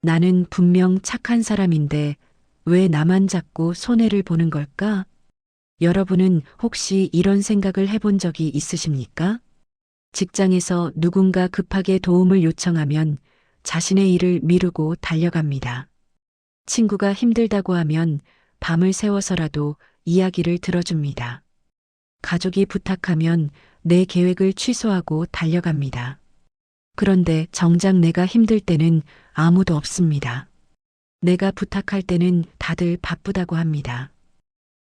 나는 분명 착한 사람인데 왜 나만 자꾸 손해를 보는 걸까? 여러분은 혹시 이런 생각을 해본 적이 있으십니까? 직장에서 누군가 급하게 도움을 요청하면 자신의 일을 미루고 달려갑니다. 친구가 힘들다고 하면 밤을 새워서라도 이야기를 들어줍니다. 가족이 부탁하면 내 계획을 취소하고 달려갑니다. 그런데 정작 내가 힘들 때는 아무도 없습니다. 내가 부탁할 때는 다들 바쁘다고 합니다.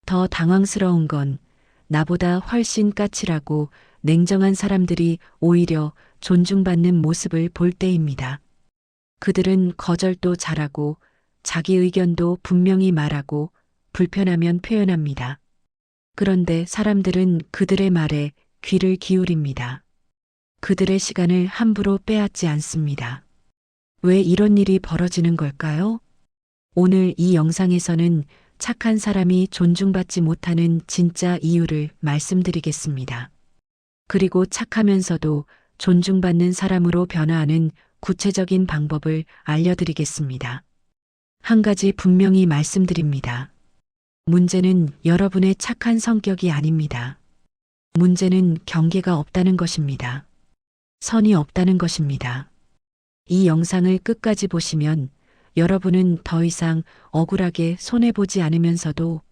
더 당황스러운 건 나보다 훨씬 까칠하고 냉정한 사람들이 오히려 존중받는 모습을 볼 때입니다. 그들은 거절도 잘하고 자기 의견도 분명히 말하고 불편하면 표현합니다. 그런데 사람들은 그들의 말에 귀를 기울입니다. 그들의 시간을 함부로 빼앗지 않습니다. 왜 이런 일이 벌어지는 걸까요? 오늘 이 영상에서는 착한 사람이 존중받지 못하는 진짜 이유를 말씀드리겠습니다. 그리고 착하면서도 존중받는 사람으로 변화하는 구체적인 방법을 알려드리겠습니다. 한 가지 분명히 말씀드립니다. 문제는 여러분의 착한 성격이 아닙니다. 문제는 경계가 없다는 것입니다. 선이 없다는 것입니다. 이 영상을 끝까지 보시면 여러분은 더 이상 억울하게 손해보지 않으면서도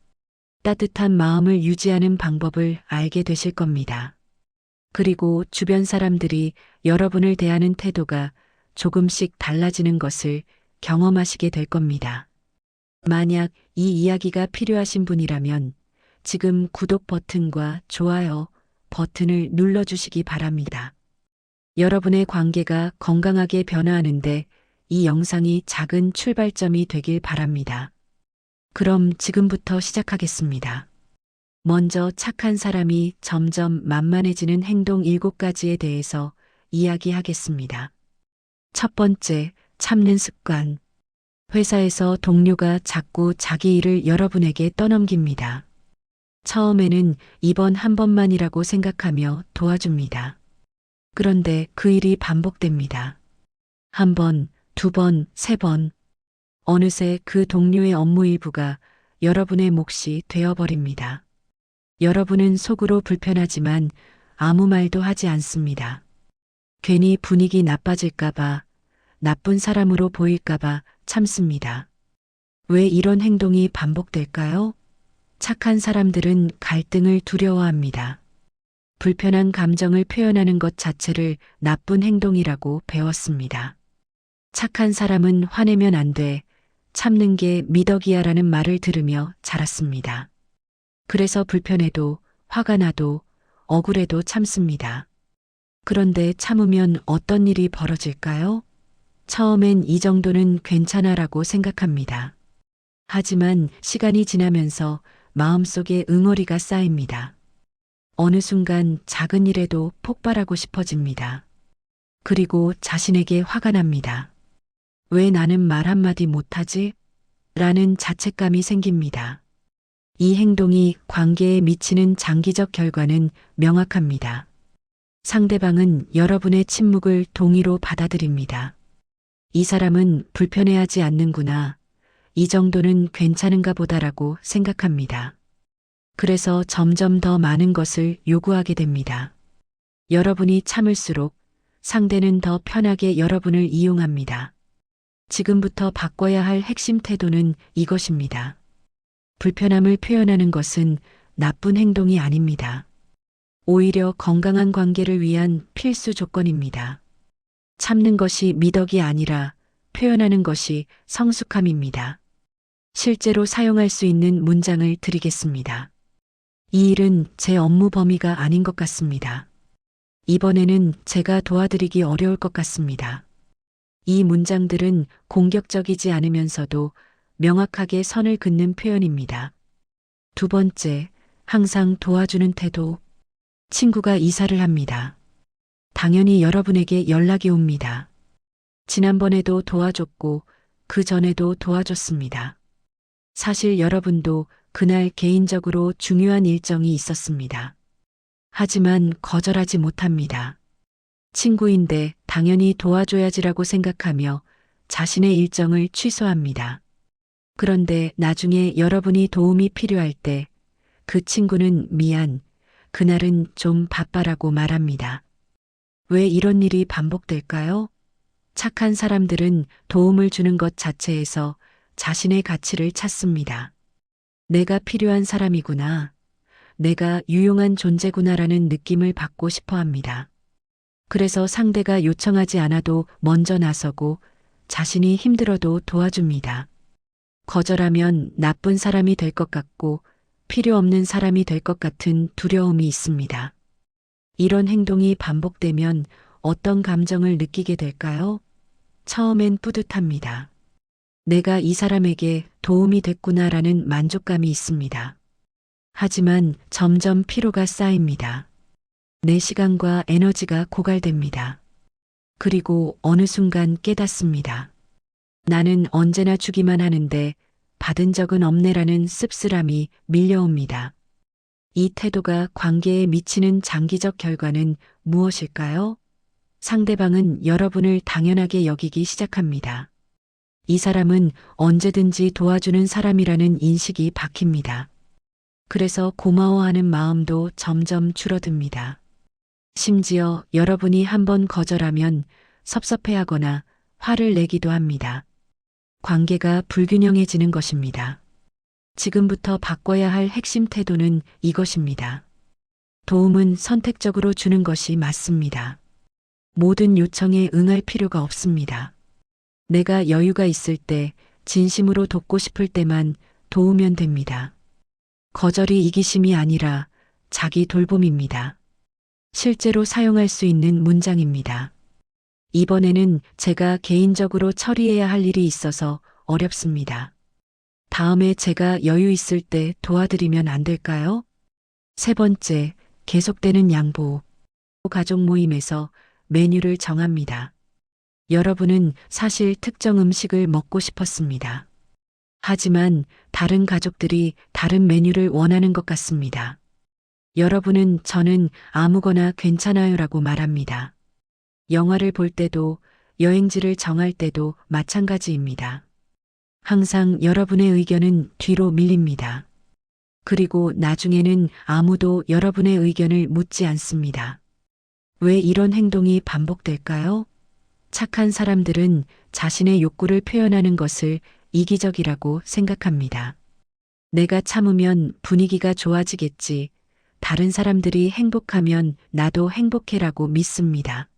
따뜻한 마음을 유지하는 방법을 알게 되실 겁니다. 그리고 주변 사람들이 여러분을 대하는 태도가 조금씩 달라지는 것을 경험하시게 될 겁니다. 만약 이 이야기가 필요하신 분이라면 지금 구독 버튼과 좋아요 버튼을 눌러주시기 바랍니다. 여러분의 관계가 건강하게 변화하는데 이 영상이 작은 출발점이 되길 바랍니다. 그럼 지금부터 시작하겠습니다. 먼저 착한 사람이 점점 만만해지는 행동 7가지에 대해서 이야기하겠습니다. 첫 번째, 참는 습관. 회사에서 동료가 자꾸 자기 일을 여러분에게 떠넘깁니다. 처음에는 이번 한 번만이라고 생각하며 도와줍니다. 그런데 그 일이 반복됩니다. 한 번, 두 번, 세 번. 어느새 그 동료의 업무 일부가 여러분의 몫이 되어버립니다. 여러분은 속으로 불편하지만 아무 말도 하지 않습니다. 괜히 분위기 나빠질까봐, 나쁜 사람으로 보일까봐 참습니다. 왜 이런 행동이 반복될까요? 착한 사람들은 갈등을 두려워합니다. 불편한 감정을 표현하는 것 자체를 나쁜 행동이라고 배웠습니다. 착한 사람은 화내면 안 돼, 참는 게 미덕이야라는 말을 들으며 자랐습니다. 그래서 불편해도, 화가 나도, 억울해도 참습니다. 그런데 참으면 어떤 일이 벌어질까요? 처음엔 이 정도는 괜찮아라고 생각합니다. 하지만 시간이 지나면서 마음속에 응어리가 쌓입니다. 어느 순간 작은 일에도 폭발하고 싶어집니다. 그리고 자신에게 화가 납니다. 왜 나는 말 한마디 못하지? 라는 자책감이 생깁니다. 이 행동이 관계에 미치는 장기적 결과는 명확합니다. 상대방은 여러분의 침묵을 동의로 받아들입니다. 이 사람은 불편해하지 않는구나. 이 정도는 괜찮은가 보다라고 생각합니다. 그래서 점점 더 많은 것을 요구하게 됩니다. 여러분이 참을수록 상대는 더 편하게 여러분을 이용합니다. 지금부터 바꿔야 할 핵심 태도는 이것입니다. 불편함을 표현하는 것은 나쁜 행동이 아닙니다. 오히려 건강한 관계를 위한 필수 조건입니다. 참는 것이 미덕이 아니라 표현하는 것이 성숙함입니다. 실제로 사용할 수 있는 문장을 드리겠습니다. 이 일은 제 업무 범위가 아닌 것 같습니다. 이번에는 제가 도와드리기 어려울 것 같습니다. 이 문장들은 공격적이지 않으면서도 명확하게 선을 긋는 표현입니다. 두 번째, 항상 도와주는 태도. 친구가 이사를 합니다. 당연히 여러분에게 연락이 옵니다. 지난번에도 도와줬고 그 전에도 도와줬습니다. 사실 여러분도 그날 개인적으로 중요한 일정이 있었습니다. 하지만 거절하지 못합니다. 친구인데 당연히 도와줘야지라고 생각하며 자신의 일정을 취소합니다. 그런데 나중에 여러분이 도움이 필요할 때 그 친구는 미안, 그날은 좀 바빠라고 말합니다. 왜 이런 일이 반복될까요? 착한 사람들은 도움을 주는 것 자체에서 자신의 가치를 찾습니다. 내가 필요한 사람이구나. 내가 유용한 존재구나라는 느낌을 받고 싶어 합니다. 그래서 상대가 요청하지 않아도 먼저 나서고 자신이 힘들어도 도와줍니다. 거절하면 나쁜 사람이 될 것 같고 필요 없는 사람이 될 것 같은 두려움이 있습니다. 이런 행동이 반복되면 어떤 감정을 느끼게 될까요? 처음엔 뿌듯합니다. 내가 이 사람에게 도움이 됐구나라는 만족감이 있습니다. 하지만 점점 피로가 쌓입니다. 내 시간과 에너지가 고갈됩니다. 그리고 어느 순간 깨닫습니다. 나는 언제나 주기만 하는데 받은 적은 없네라는 씁쓸함이 밀려옵니다. 이 태도가 관계에 미치는 장기적 결과는 무엇일까요? 상대방은 여러분을 당연하게 여기기 시작합니다. 이 사람은 언제든지 도와주는 사람이라는 인식이 박힙니다. 그래서 고마워하는 마음도 점점 줄어듭니다. 심지어 여러분이 한번 거절하면 섭섭해하거나 화를 내기도 합니다. 관계가 불균형해지는 것입니다. 지금부터 바꿔야 할 핵심 태도는 이것입니다. 도움은 선택적으로 주는 것이 맞습니다. 모든 요청에 응할 필요가 없습니다. 내가 여유가 있을 때, 진심으로 돕고 싶을 때만 도우면 됩니다. 거절이 이기심이 아니라 자기 돌봄입니다. 실제로 사용할 수 있는 문장입니다. 이번에는 제가 개인적으로 처리해야 할 일이 있어서 어렵습니다. 다음에 제가 여유 있을 때 도와드리면 안 될까요? 세 번째, 계속되는 양보. 가족 모임에서 메뉴를 정합니다. 여러분은 사실 특정 음식을 먹고 싶었습니다. 하지만 다른 가족들이 다른 메뉴를 원하는 것 같습니다. 여러분은 저는 아무거나 괜찮아요라고 말합니다. 영화를 볼 때도 여행지를 정할 때도 마찬가지입니다. 항상 여러분의 의견은 뒤로 밀립니다. 그리고 나중에는 아무도 여러분의 의견을 묻지 않습니다. 왜 이런 행동이 반복될까요? 착한 사람들은 자신의 욕구를 표현하는 것을 이기적이라고 생각합니다. 내가 참으면 분위기가 좋아지겠지. 다른 사람들이 행복하면 나도 행복해라고 믿습니다.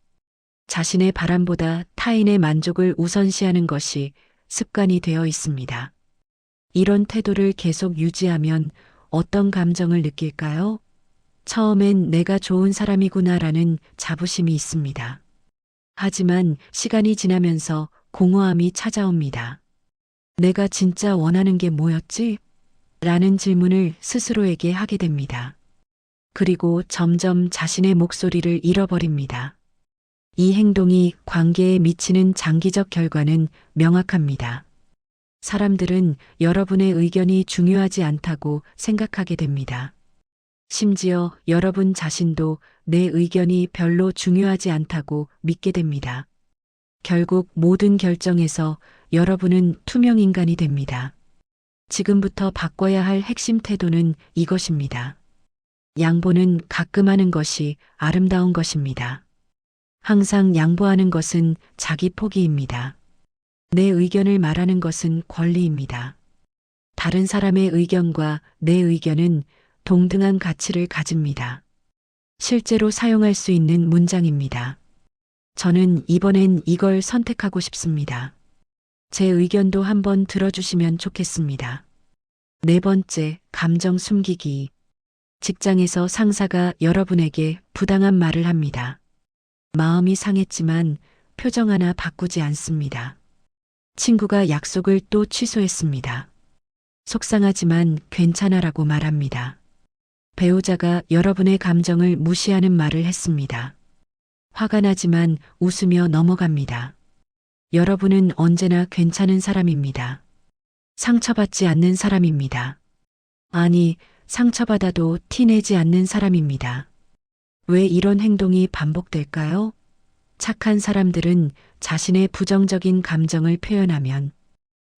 자신의 바람보다 타인의 만족을 우선시하는 것이 습관이 되어 있습니다. 이런 태도를 계속 유지하면 어떤 감정을 느낄까요? 처음엔 내가 좋은 사람이구나라는 자부심이 있습니다. 하지만 시간이 지나면서 공허함이 찾아옵니다. 내가 진짜 원하는 게 뭐였지? 라는 질문을 스스로에게 하게 됩니다. 그리고 점점 자신의 목소리를 잃어버립니다. 이 행동이 관계에 미치는 장기적 결과는 명확합니다. 사람들은 여러분의 의견이 중요하지 않다고 생각하게 됩니다. 심지어 여러분 자신도 내 의견이 별로 중요하지 않다고 믿게 됩니다. 결국 모든 결정에서 여러분은 투명 인간이 됩니다. 지금부터 바꿔야 할 핵심 태도는 이것입니다. 양보는 가끔 하는 것이 아름다운 것입니다. 항상 양보하는 것은 자기 포기입니다. 내 의견을 말하는 것은 권리입니다. 다른 사람의 의견과 내 의견은 동등한 가치를 가집니다. 실제로 사용할 수 있는 문장입니다. 저는 이번엔 이걸 선택하고 싶습니다. 제 의견도 한번 들어주시면 좋겠습니다. 네 번째, 감정 숨기기. 직장에서 상사가 여러분에게 부당한 말을 합니다. 마음이 상했지만 표정 하나 바꾸지 않습니다. 친구가 약속을 또 취소했습니다. 속상하지만 괜찮아라고 말합니다. 배우자가 여러분의 감정을 무시하는 말을 했습니다. 화가 나지만 웃으며 넘어갑니다. 여러분은 언제나 괜찮은 사람입니다. 상처받지 않는 사람입니다. 아니, 상처받아도 티내지 않는 사람입니다. 왜 이런 행동이 반복될까요? 착한 사람들은 자신의 부정적인 감정을 표현하면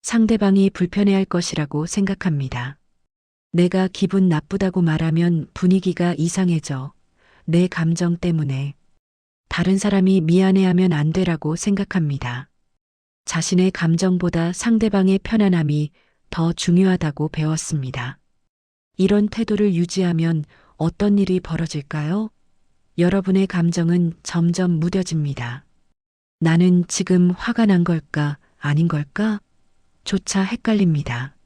상대방이 불편해할 것이라고 생각합니다. 내가 기분 나쁘다고 말하면 분위기가 이상해져. 내 감정 때문에 다른 사람이 미안해하면 안 되라고 생각합니다. 자신의 감정보다 상대방의 편안함이 더 중요하다고 배웠습니다. 이런 태도를 유지하면 어떤 일이 벌어질까요? 여러분의 감정은 점점 무뎌집니다. 나는 지금 화가 난 걸까, 아닌 걸까? 조차 헷갈립니다.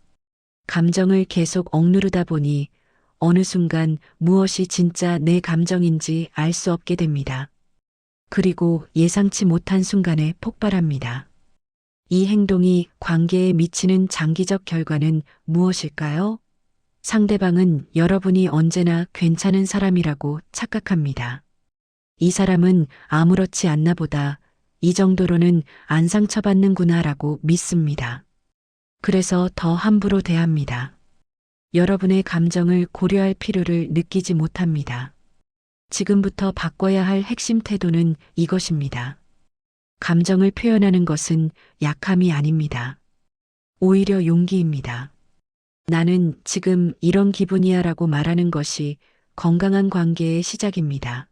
감정을 계속 억누르다 보니 어느 순간 무엇이 진짜 내 감정인지 알 수 없게 됩니다. 그리고 예상치 못한 순간에 폭발합니다. 이 행동이 관계에 미치는 장기적 결과는 무엇일까요? 상대방은 여러분이 언제나 괜찮은 사람이라고 착각합니다. 이 사람은 아무렇지 않나 보다. 이 정도로는 안 상처받는구나라고 믿습니다. 그래서 더 함부로 대합니다. 여러분의 감정을 고려할 필요를 느끼지 못합니다. 지금부터 바꿔야 할 핵심 태도는 이것입니다. 감정을 표현하는 것은 약함이 아닙니다. 오히려 용기입니다. 나는 지금 이런 기분이야 라고 말하는 것이 건강한 관계의 시작입니다.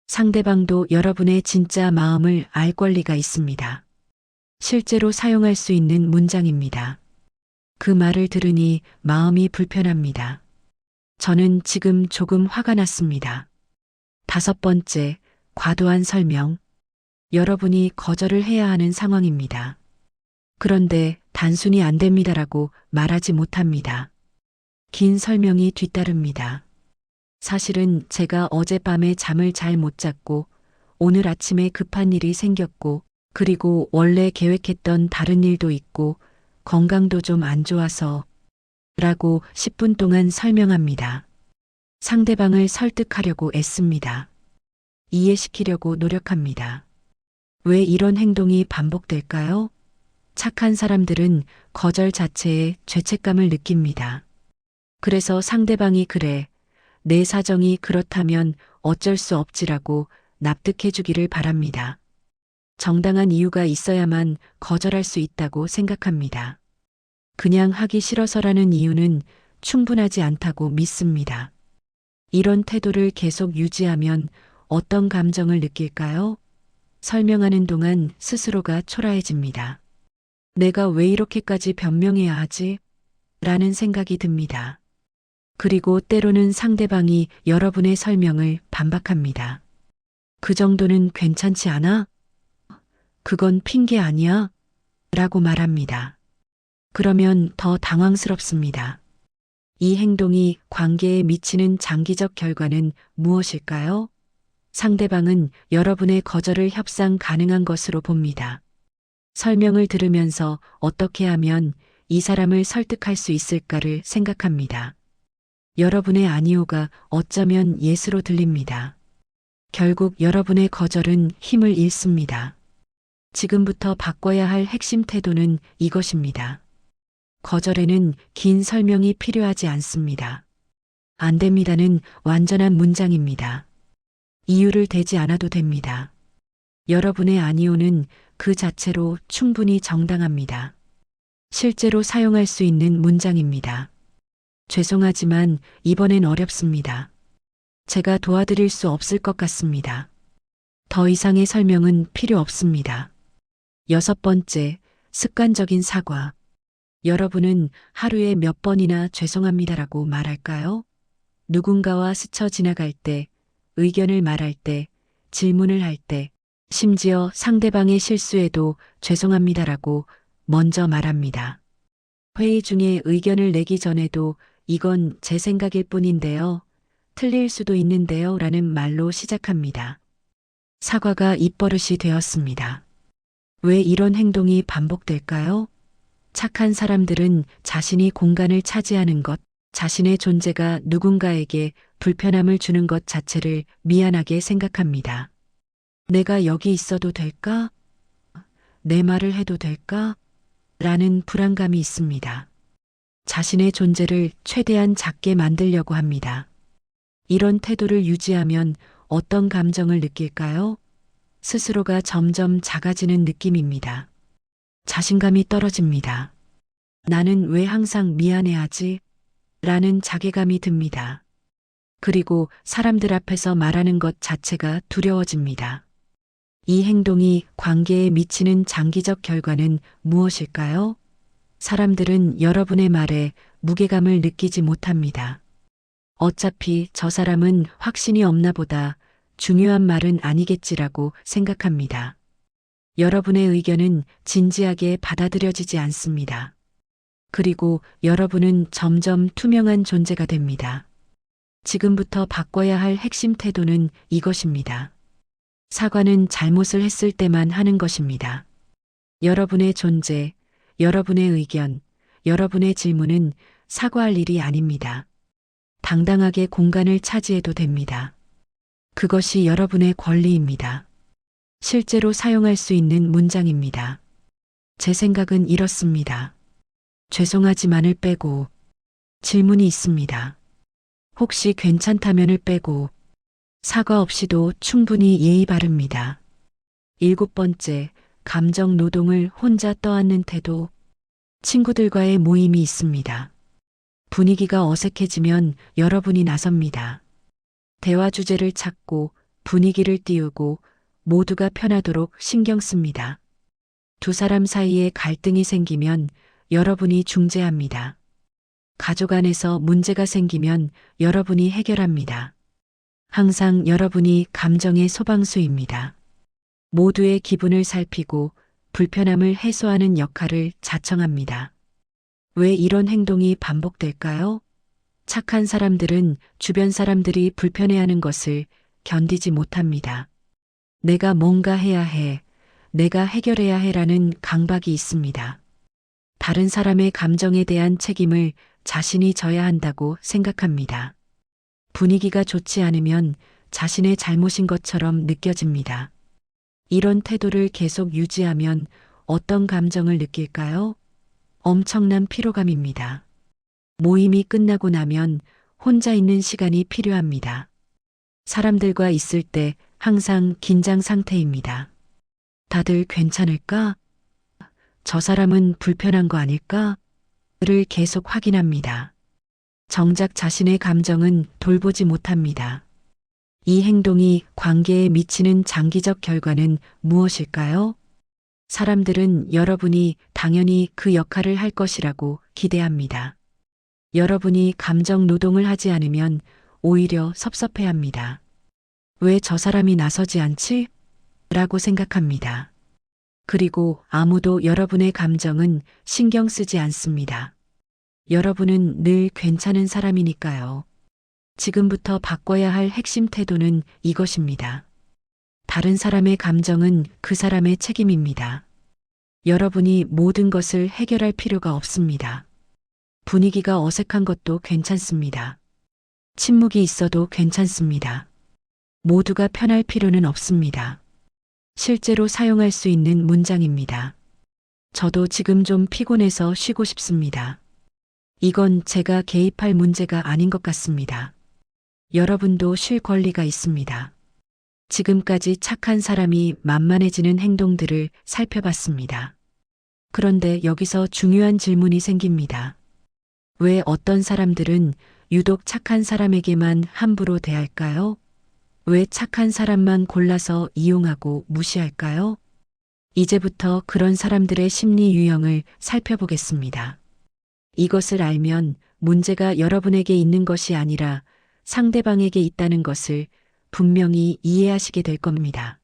상대방도 여러분의 진짜 마음을 알 권리가 있습니다. 실제로 사용할 수 있는 문장입니다. 그 말을 들으니 마음이 불편합니다. 저는 지금 조금 화가 났습니다. 5번째, 과도한 설명. 여러분이 거절을 해야 하는 상황입니다. 그런데 단순히 안 됩니다라고 말하지 못합니다. 긴 설명이 뒤따릅니다. 사실은 제가 어젯밤에 잠을 잘 못 잤고 오늘 아침에 급한 일이 생겼고 그리고 원래 계획했던 다른 일도 있고 건강도 좀 안 좋아서 라고 10분 동안 설명합니다. 상대방을 설득하려고 애씁니다. 이해시키려고 노력합니다. 왜 이런 행동이 반복될까요? 착한 사람들은 거절 자체에 죄책감을 느낍니다. 그래서 상대방이 그래, 내 사정이 그렇다면 어쩔 수 없지라고 납득해 주기를 바랍니다. 정당한 이유가 있어야만 거절할 수 있다고 생각합니다. 그냥 하기 싫어서라는 이유는 충분하지 않다고 믿습니다. 이런 태도를 계속 유지하면 어떤 감정을 느낄까요? 설명하는 동안 스스로가 초라해집니다. 내가 왜 이렇게까지 변명해야 하지? 라는 생각이 듭니다. 그리고 때로는 상대방이 여러분의 설명을 반박합니다. 그 정도는 괜찮지 않아? 그건 핑계 아니야? 라고 말합니다. 그러면 더 당황스럽습니다. 이 행동이 관계에 미치는 장기적 결과는 무엇일까요? 상대방은 여러분의 거절을 협상 가능한 것으로 봅니다. 설명을 들으면서 어떻게 하면 이 사람을 설득할 수 있을까를 생각합니다. 여러분의 아니오가 어쩌면 예스로 들립니다. 결국 여러분의 거절은 힘을 잃습니다. 지금부터 바꿔야 할 핵심 태도는 이것입니다. 거절에는 긴 설명이 필요하지 않습니다. 안 됩니다는 완전한 문장입니다. 이유를 대지 않아도 됩니다. 여러분의 아니오는 그 자체로 충분히 정당합니다. 실제로 사용할 수 있는 문장입니다. 죄송하지만 이번엔 어렵습니다. 제가 도와드릴 수 없을 것 같습니다. 더 이상의 설명은 필요 없습니다. 6번째, 습관적인 사과. 여러분은 하루에 몇 번이나 죄송합니다라고 말할까요? 누군가와 스쳐 지나갈 때, 의견을 말할 때, 질문을 할 때, 심지어 상대방의 실수에도 죄송합니다라고 먼저 말합니다. 회의 중에 의견을 내기 전에도 이건 제 생각일 뿐인데요. 틀릴 수도 있는데요. 라는 말로 시작합니다. 사과가 입버릇이 되었습니다. 왜 이런 행동이 반복될까요? 착한 사람들은 자신이 공간을 차지하는 것, 자신의 존재가 누군가에게 불편함을 주는 것 자체를 미안하게 생각합니다. 내가 여기 있어도 될까? 내 말을 해도 될까? 라는 불안감이 있습니다. 자신의 존재를 최대한 작게 만들려고 합니다. 이런 태도를 유지하면 어떤 감정을 느낄까요? 스스로가 점점 작아지는 느낌입니다. 자신감이 떨어집니다. 나는 왜 항상 미안해하지? 라는 자괴감이 듭니다. 그리고 사람들 앞에서 말하는 것 자체가 두려워집니다. 이 행동이 관계에 미치는 장기적 결과는 무엇일까요? 사람들은 여러분의 말에 무게감을 느끼지 못합니다. 어차피 저 사람은 확신이 없나 보다 중요한 말은 아니겠지라고 생각합니다. 여러분의 의견은 진지하게 받아들여지지 않습니다. 그리고 여러분은 점점 투명한 존재가 됩니다. 지금부터 바꿔야 할 핵심 태도는 이것입니다. 사과는 잘못을 했을 때만 하는 것입니다. 여러분의 존재, 여러분의 의견, 여러분의 질문은 사과할 일이 아닙니다. 당당하게 공간을 차지해도 됩니다. 그것이 여러분의 권리입니다. 실제로 사용할 수 있는 문장입니다. 제 생각은 이렇습니다. 죄송하지만을 빼고 질문이 있습니다. 혹시 괜찮다면을 빼고 사과 없이도 충분히 예의 바릅니다. 7번째, 감정 노동을 혼자 떠안는 태도. 친구들과의 모임이 있습니다. 분위기가 어색해지면 여러분이 나섭니다. 대화 주제를 찾고 분위기를 띄우고 모두가 편하도록 신경 씁니다. 두 사람 사이에 갈등이 생기면 여러분이 중재합니다. 가족 안에서 문제가 생기면 여러분이 해결합니다. 항상 여러분이 감정의 소방수입니다. 모두의 기분을 살피고 불편함을 해소하는 역할을 자청합니다. 왜 이런 행동이 반복될까요? 착한 사람들은 주변 사람들이 불편해하는 것을 견디지 못합니다. 내가 뭔가 해야 해, 내가 해결해야 해라는 강박이 있습니다. 다른 사람의 감정에 대한 책임을 자신이 져야 한다고 생각합니다. 분위기가 좋지 않으면 자신의 잘못인 것처럼 느껴집니다. 이런 태도를 계속 유지하면 어떤 감정을 느낄까요? 엄청난 피로감입니다. 모임이 끝나고 나면 혼자 있는 시간이 필요합니다. 사람들과 있을 때 항상 긴장 상태입니다. 다들 괜찮을까? 저 사람은 불편한 거 아닐까? 를 계속 확인합니다. 정작 자신의 감정은 돌보지 못합니다. 이 행동이 관계에 미치는 장기적 결과는 무엇일까요? 사람들은 여러분이 당연히 그 역할을 할 것이라고 기대합니다. 여러분이 감정 노동을 하지 않으면 오히려 섭섭해합니다. 왜 저 사람이 나서지 않지? 라고 생각합니다. 그리고 아무도 여러분의 감정은 신경 쓰지 않습니다. 여러분은 늘 괜찮은 사람이니까요. 지금부터 바꿔야 할 핵심 태도는 이것입니다. 다른 사람의 감정은 그 사람의 책임입니다. 여러분이 모든 것을 해결할 필요가 없습니다. 분위기가 어색한 것도 괜찮습니다. 침묵이 있어도 괜찮습니다. 모두가 편할 필요는 없습니다. 실제로 사용할 수 있는 문장입니다. 저도 지금 좀 피곤해서 쉬고 싶습니다. 이건 제가 개입할 문제가 아닌 것 같습니다. 여러분도 쉴 권리가 있습니다. 지금까지 착한 사람이 만만해지는 행동들을 살펴봤습니다. 그런데 여기서 중요한 질문이 생깁니다. 왜 어떤 사람들은 유독 착한 사람에게만 함부로 대할까요? 왜 착한 사람만 골라서 이용하고 무시할까요? 이제부터 그런 사람들의 심리 유형을 살펴보겠습니다. 이것을 알면 문제가 여러분에게 있는 것이 아니라 상대방에게 있다는 것을 분명히 이해하시게 될 겁니다.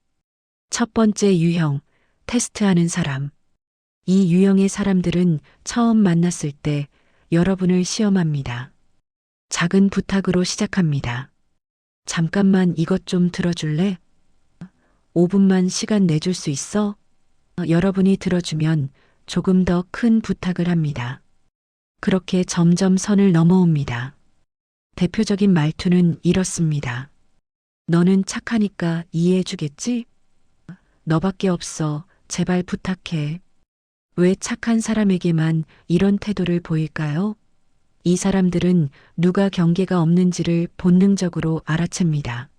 첫 번째 유형, 테스트하는 사람. 이 유형의 사람들은 처음 만났을 때 여러분을 시험합니다. 작은 부탁으로 시작합니다. 잠깐만 이것 좀 들어줄래? 5분만 시간 내줄 수 있어? 여러분이 들어주면 조금 더 큰 부탁을 합니다. 그렇게 점점 선을 넘어옵니다. 대표적인 말투는 이렇습니다. 너는 착하니까 이해해주겠지? 너밖에 없어. 제발 부탁해. 왜 착한 사람에게만 이런 태도를 보일까요? 이 사람들은 누가 경계가 없는지를 본능적으로 알아챕니다.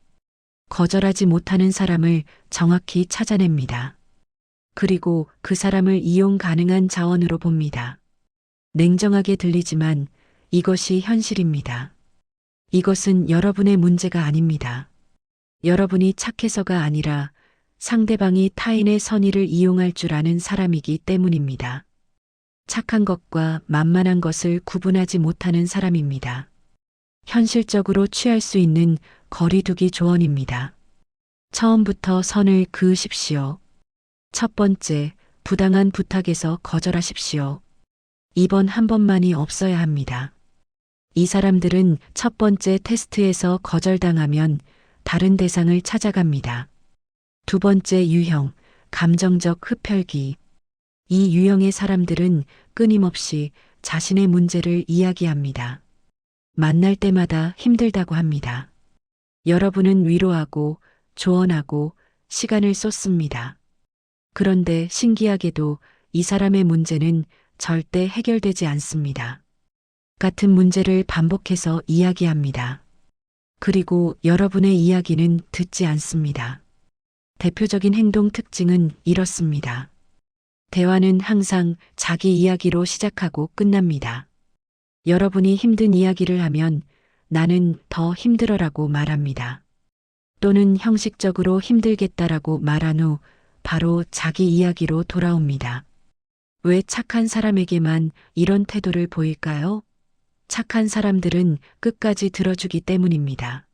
거절하지 못하는 사람을 정확히 찾아냅니다. 그리고 그 사람을 이용 가능한 자원으로 봅니다. 냉정하게 들리지만 이것이 현실입니다. 이것은 여러분의 문제가 아닙니다. 여러분이 착해서가 아니라 상대방이 타인의 선의를 이용할 줄 아는 사람이기 때문입니다. 착한 것과 만만한 것을 구분하지 못하는 사람입니다. 현실적으로 취할 수 있는 거리두기 조언입니다. 처음부터 선을 그으십시오. 첫 번째, 부당한 부탁에서 거절하십시오. 이번 한 번만이 없어야 합니다. 이 사람들은 첫 번째 테스트에서 거절당하면 다른 대상을 찾아갑니다. 두 번째 유형, 감정적 흡혈귀. 이 유형의 사람들은 끊임없이 자신의 문제를 이야기합니다. 만날 때마다 힘들다고 합니다. 여러분은 위로하고 조언하고 시간을 쏟습니다. 그런데 신기하게도 이 사람의 문제는 절대 해결되지 않습니다. 같은 문제를 반복해서 이야기합니다. 그리고 여러분의 이야기는 듣지 않습니다. 대표적인 행동 특징은 이렇습니다. 대화는 항상 자기 이야기로 시작하고 끝납니다. 여러분이 힘든 이야기를 하면 나는 더 힘들어라고 말합니다. 또는 형식적으로 힘들겠다라고 말한 후 바로 자기 이야기로 돌아옵니다. 왜 착한 사람에게만 이런 태도를 보일까요? 착한 사람들은 끝까지 들어주기 때문입니다.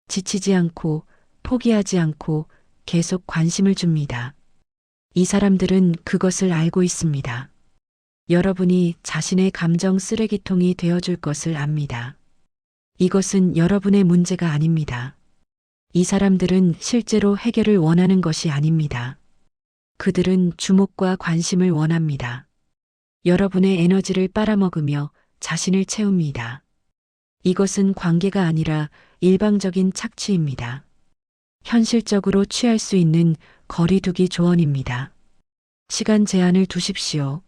지치지 않고 포기하지 않고 계속 관심을 줍니다. 이 사람들은 그것을 알고 있습니다. 여러분이 자신의 감정 쓰레기통이 되어줄 것을 압니다. 이것은 여러분의 문제가 아닙니다. 이 사람들은 실제로 해결을 원하는 것이 아닙니다. 그들은 주목과 관심을 원합니다. 여러분의 에너지를 빨아먹으며 자신을 채웁니다. 이것은 관계가 아니라 일방적인 착취입니다. 현실적으로 취할 수 있는 거리두기 조언입니다. 시간 제한을 두십시오.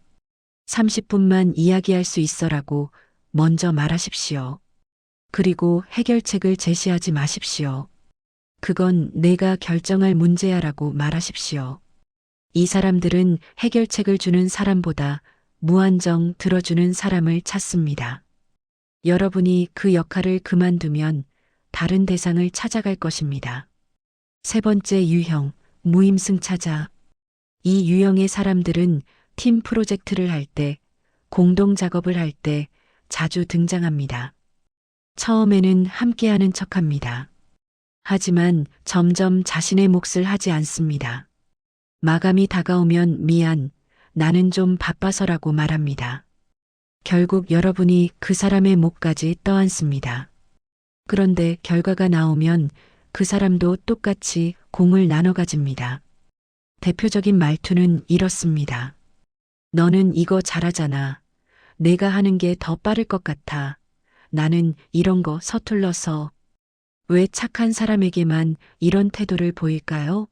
30분만 이야기할 수 있어라고 먼저 말하십시오. 그리고 해결책을 제시하지 마십시오. 그건 내가 결정할 문제야라고 말하십시오. 이 사람들은 해결책을 주는 사람보다 무한정 들어주는 사람을 찾습니다. 여러분이 그 역할을 그만두면 다른 대상을 찾아갈 것입니다. 세 번째 유형, 무임승차자. 이 유형의 사람들은 팀 프로젝트를 할 때, 공동 작업을 할 때 자주 등장합니다. 처음에는 함께하는 척합니다. 하지만 점점 자신의 몫을 하지 않습니다. 마감이 다가오면 미안, 나는 좀 바빠서라고 말합니다. 결국 여러분이 그 사람의 몫까지 떠안습니다. 그런데 결과가 나오면 그 사람도 똑같이 공을 나눠 가집니다. 대표적인 말투는 이렇습니다. 너는 이거 잘하잖아. 내가 하는 게 더 빠를 것 같아. 나는 이런 거 서툴러서. 왜 착한 사람에게만 이런 태도를 보일까요?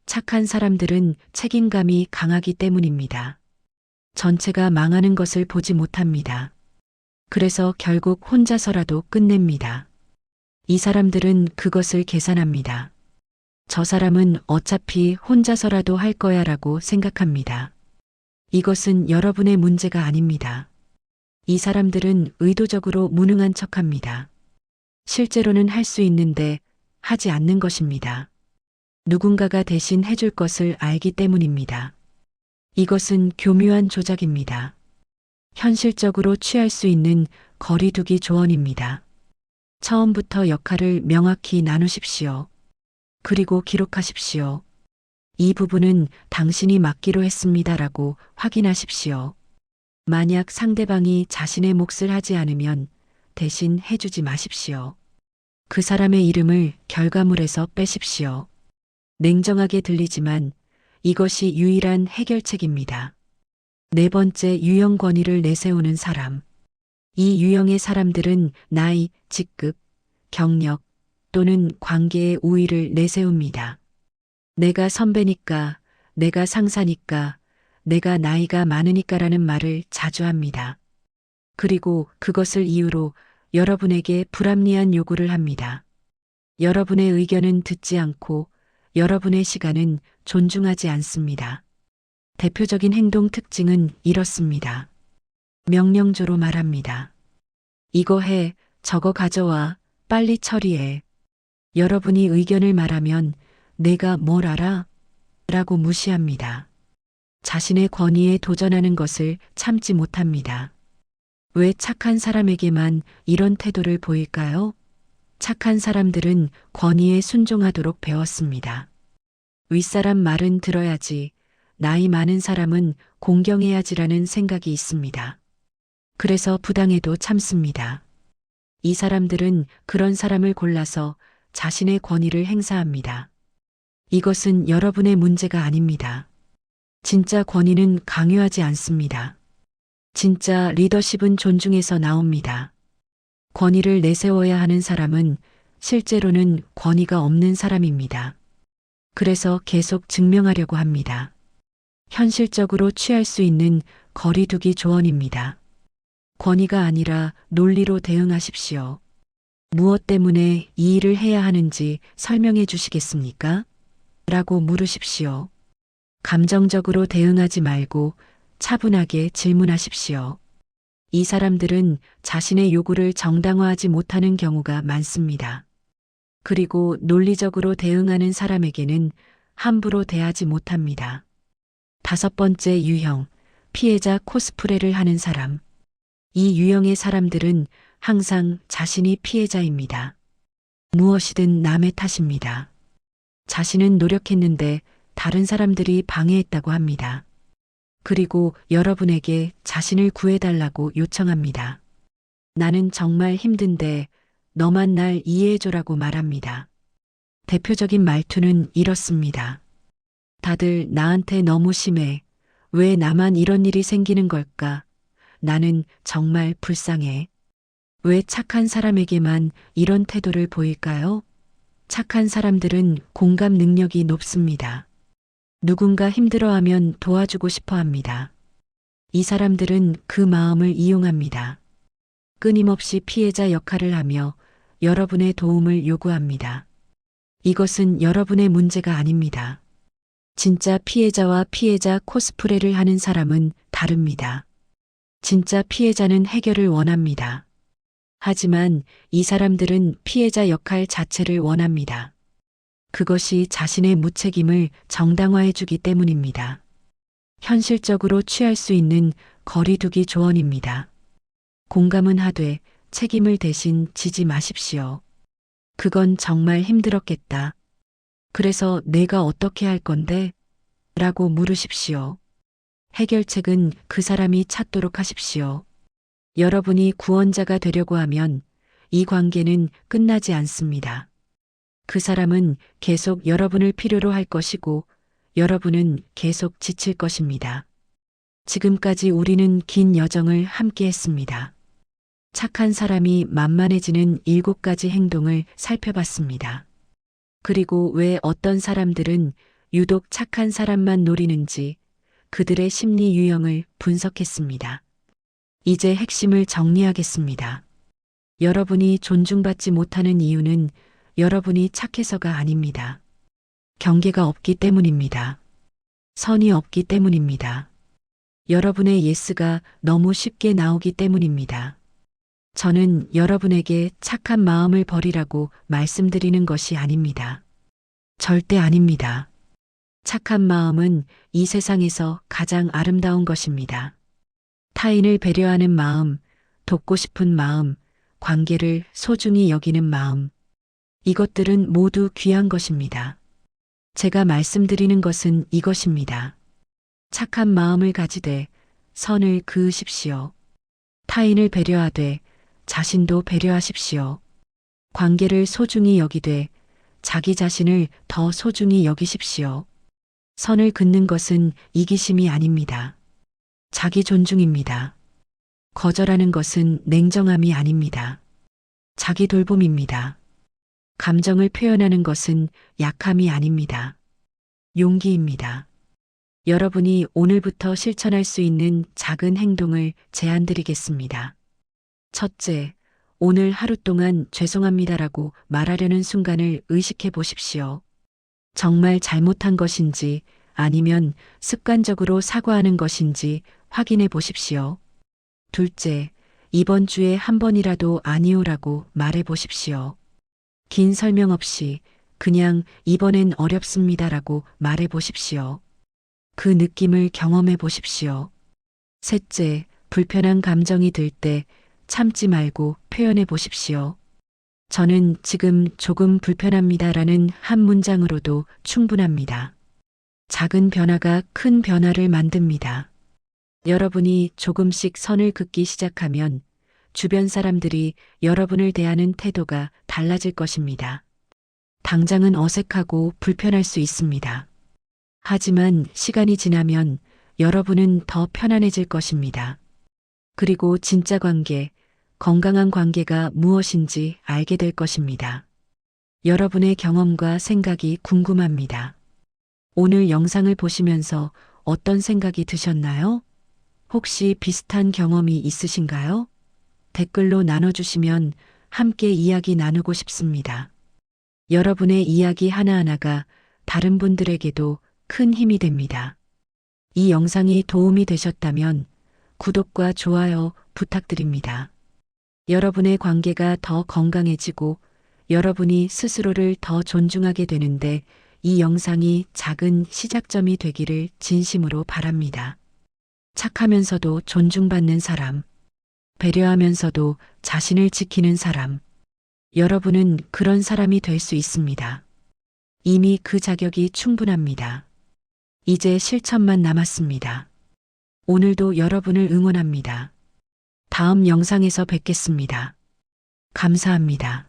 착한 사람들은 책임감이 강하기 때문입니다. 전체가 망하는 것을 보지 못합니다. 그래서 결국 혼자서라도 끝냅니다. 이 사람들은 그것을 계산합니다. 저 사람은 어차피 혼자서라도 할 거야 라고 생각합니다. 이것은 여러분의 문제가 아닙니다. 이 사람들은 의도적으로 무능한 척합니다. 실제로는 할 수 있는데 하지 않는 것입니다. 누군가가 대신 해줄 것을 알기 때문입니다. 이것은 교묘한 조작입니다. 현실적으로 취할 수 있는 거리두기 조언입니다. 처음부터 역할을 명확히 나누십시오. 그리고 기록하십시오. 이 부분은 당신이 맡기로 했습니다라고 확인하십시오. 만약 상대방이 자신의 몫을 하지 않으면 대신 해주지 마십시오. 그 사람의 이름을 결과물에서 빼십시오. 냉정하게 들리지만 이것이 유일한 해결책입니다. 네 번째 유형 권위를 내세우는 사람. 이 유형의 사람들은 나이, 직급, 경력 또는 관계의 우위를 내세웁니다. 내가 선배니까, 내가 상사니까, 내가 나이가 많으니까라는 말을 자주 합니다. 그리고 그것을 이유로 여러분에게 불합리한 요구를 합니다. 여러분의 의견은 듣지 않고 여러분의 시간은 존중하지 않습니다. 대표적인 행동 특징은 이렇습니다. 명령조로 말합니다. 이거 해, 저거 가져와, 빨리 처리해. 여러분이 의견을 말하면 내가 뭘 알아? 라고 무시합니다. 자신의 권위에 도전하는 것을 참지 못합니다. 왜 착한 사람에게만 이런 태도를 보일까요? 착한 사람들은 권위에 순종하도록 배웠습니다. 윗사람 말은 들어야지, 나이 많은 사람은 공경해야지라는 생각이 있습니다. 그래서 부당해도 참습니다. 이 사람들은 그런 사람을 골라서 자신의 권위를 행사합니다. 이것은 여러분의 문제가 아닙니다. 진짜 권위는 강요하지 않습니다. 진짜 리더십은 존중에서 나옵니다. 권위를 내세워야 하는 사람은 실제로는 권위가 없는 사람입니다. 그래서 계속 증명하려고 합니다. 현실적으로 취할 수 있는 거리두기 조언입니다. 권위가 아니라 논리로 대응하십시오. 무엇 때문에 이 일을 해야 하는지 설명해 주시겠습니까? 라고 물으십시오. 감정적으로 대응하지 말고 차분하게 질문하십시오. 이 사람들은 자신의 요구를 정당화하지 못하는 경우가 많습니다. 그리고 논리적으로 대응하는 사람에게는 함부로 대하지 못합니다. 5번째 유형, 피해자 코스프레를 하는 사람. 이 유형의 사람들은 항상 자신이 피해자입니다. 무엇이든 남의 탓입니다. 자신은 노력했는데 다른 사람들이 방해했다고 합니다. 그리고 여러분에게 자신을 구해달라고 요청합니다. 나는 정말 힘든데 너만 날 이해해줘라고 말합니다. 대표적인 말투는 이렇습니다. 다들 나한테 너무 심해. 왜 나만 이런 일이 생기는 걸까? 나는 정말 불쌍해. 왜 착한 사람에게만 이런 태도를 보일까요? 착한 사람들은 공감 능력이 높습니다. 누군가 힘들어하면 도와주고 싶어 합니다. 이 사람들은 그 마음을 이용합니다. 끊임없이 피해자 역할을 하며 여러분의 도움을 요구합니다. 이것은 여러분의 문제가 아닙니다. 진짜 피해자와 피해자 코스프레를 하는 사람은 다릅니다. 진짜 피해자는 해결을 원합니다. 하지만 이 사람들은 피해자 역할 자체를 원합니다. 그것이 자신의 무책임을 정당화해주기 때문입니다. 현실적으로 취할 수 있는 거리두기 조언입니다. 공감은 하되 책임을 대신 지지 마십시오. 그건 정말 힘들었겠다. 그래서 내가 어떻게 할 건데? 라고 물으십시오. 해결책은 그 사람이 찾도록 하십시오. 여러분이 구원자가 되려고 하면 이 관계는 끝나지 않습니다. 그 사람은 계속 여러분을 필요로 할 것이고 여러분은 계속 지칠 것입니다. 지금까지 우리는 긴 여정을 함께 했습니다. 착한 사람이 만만해지는 7가지 행동을 살펴봤습니다. 그리고 왜 어떤 사람들은 유독 착한 사람만 노리는지 그들의 심리 유형을 분석했습니다. 이제 핵심을 정리하겠습니다. 여러분이 존중받지 못하는 이유는 여러분이 착해서가 아닙니다. 경계가 없기 때문입니다. 선이 없기 때문입니다. 여러분의 예스가 너무 쉽게 나오기 때문입니다. 저는 여러분에게 착한 마음을 버리라고 말씀드리는 것이 아닙니다. 절대 아닙니다. 착한 마음은 이 세상에서 가장 아름다운 것입니다. 타인을 배려하는 마음, 돕고 싶은 마음, 관계를 소중히 여기는 마음. 이것들은 모두 귀한 것입니다. 제가 말씀드리는 것은 이것입니다. 착한 마음을 가지되 선을 그으십시오. 타인을 배려하되 자신도 배려하십시오. 관계를 소중히 여기되 자기 자신을 더 소중히 여기십시오. 선을 긋는 것은 이기심이 아닙니다. 자기 존중입니다. 거절하는 것은 냉정함이 아닙니다. 자기 돌봄입니다. 감정을 표현하는 것은 약함이 아닙니다. 용기입니다. 여러분이 오늘부터 실천할 수 있는 작은 행동을 제안드리겠습니다. 첫째, 오늘 하루 동안 죄송합니다라고 말하려는 순간을 의식해 보십시오. 정말 잘못한 것인지 아니면 습관적으로 사과하는 것인지 확인해 보십시오. 둘째, 이번 주에 한 번이라도 아니오라고 말해 보십시오. 긴 설명 없이 그냥 이번엔 어렵습니다라고 말해 보십시오. 그 느낌을 경험해 보십시오. 셋째, 불편한 감정이 들 때 참지 말고 표현해 보십시오. 저는 지금 조금 불편합니다라는 한 문장으로도 충분합니다. 작은 변화가 큰 변화를 만듭니다. 여러분이 조금씩 선을 긋기 시작하면 주변 사람들이 여러분을 대하는 태도가 달라질 것입니다. 당장은 어색하고 불편할 수 있습니다. 하지만 시간이 지나면 여러분은 더 편안해질 것입니다. 그리고 진짜 관계, 건강한 관계가 무엇인지 알게 될 것입니다. 여러분의 경험과 생각이 궁금합니다. 오늘 영상을 보시면서 어떤 생각이 드셨나요? 혹시 비슷한 경험이 있으신가요? 댓글로 나눠주시면 함께 이야기 나누고 싶습니다. 여러분의 이야기 하나하나가 다른 분들에게도 큰 힘이 됩니다. 이 영상이 도움이 되셨다면 구독과 좋아요 부탁드립니다. 여러분의 관계가 더 건강해지고 여러분이 스스로를 더 존중하게 되는데 이 영상이 작은 시작점이 되기를 진심으로 바랍니다. 착하면서도 존중받는 사람, 배려하면서도 자신을 지키는 사람, 여러분은 그런 사람이 될 수 있습니다. 이미 그 자격이 충분합니다. 이제 실천만 남았습니다. 오늘도 여러분을 응원합니다. 다음 영상에서 뵙겠습니다. 감사합니다.